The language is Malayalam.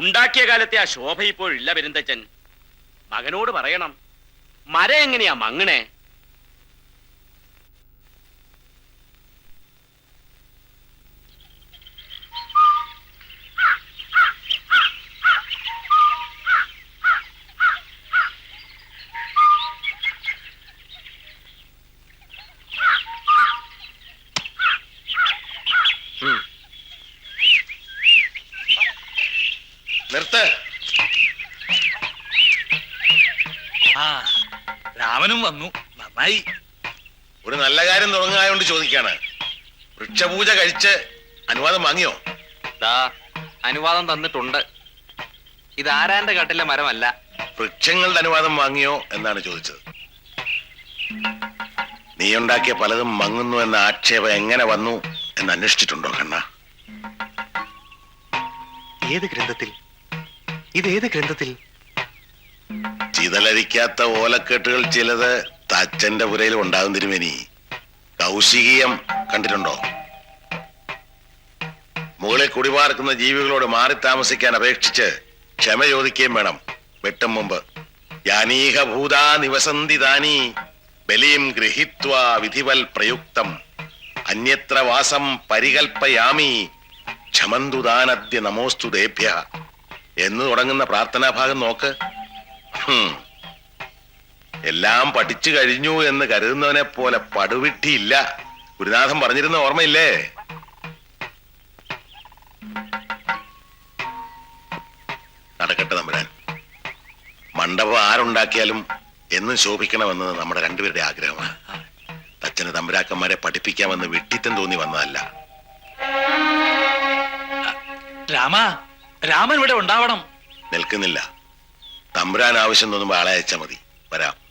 ഉണ്ടാക്കിയ കാലത്തെ ആ ശോഭ ഇപ്പോഴില്ല പെരുന്തച്ചൻ. മകനോട് പറയണം, മരം എങ്ങനെയാ മങ്ങണേ? നിർത്ത്. ആ, രാമനും വന്നു, നന്നായി. ഒരു നല്ല കാര്യം തുടങ്ങായോണ്ട് ചോദിക്കാണ്. വൃക്ഷപൂജ കഴിച്ച് അനുവാദം വാങ്ങിയോ? അനുവാദം തന്നിട്ടുണ്ട്. ഇത് ആരാന്റെ കട്ടിലെ മരമല്ല. വൃക്ഷങ്ങളുടെ അനുവാദം വാങ്ങിയോ എന്നാണ് ചോദിച്ചത്. നീ ഉണ്ടാക്കിയ പലതും മങ്ങുന്നു എന്ന ആക്ഷേപം എങ്ങനെ വന്നു എന്ന് അന്വേഷിച്ചിട്ടുണ്ടോ കണ്ണ? ഏത് ഗ്രന്ഥത്തിൽ? ഇത് ഏത് ഗ്രന്ഥത്തിൽ? ചിതലരിക്കാത്ത ഓലക്കെട്ടുകൾ ചിലത് തച്ചന്റെ പുരയിൽ ഉണ്ടാകും തിരുമേനി. കൗശികീയം കണ്ടിട്ടുണ്ടോ? മുകളിൽ കുടിപാർക്കുന്ന ജീവികളോട് മാറി താമസിക്കാൻ അപേക്ഷിച്ച് ക്ഷമ ചോദിക്കുകയും വേണം വെട്ടും മുമ്പ്. യാനീഹ ഭൂതാ നിവസന്തി താനി ബലിം ഗൃഹീത്വാ വിധിവൽ പ്രയുക്തം അന്യത്ര വാസം പരികൽപ്പയാമി ക്ഷമന്തുദാനദ്യ നമോസ്തു ദേഭ്യ എന്ന് തുടങ്ങുന്ന പ്രാർത്ഥനാ ഭാഗം നോക്ക്. എല്ലാം പഠിച്ചു കഴിഞ്ഞു എന്ന് കരുതുന്നവനെ പോലെ പടുവിട്ടിയില്ല. ഗുരുനാഥൻ പറഞ്ഞിരുന്ന ഓർമ്മയില്ലേ? നടക്കട്ടെ തമ്പുരാൻ. മണ്ഡപം ആരുണ്ടാക്കിയാലും എന്നും ശോഭിക്കണമെന്നത് നമ്മുടെ രണ്ടുപേരുടെ ആഗ്രഹമാണ്. തച്ചന് തമ്പുരാക്കന്മാരെ പഠിപ്പിക്കാമെന്ന് വിട്ടിത്തം തോന്നി വന്നതല്ല. രാമൻ ഇവിടെ ഉണ്ടാവണം. നിൽക്കുന്നില്ല. തമ്പുരാൻ ആവശ്യം തോന്നുമ്പോ ആളെ അയച്ചാൽ മതി. വരാം.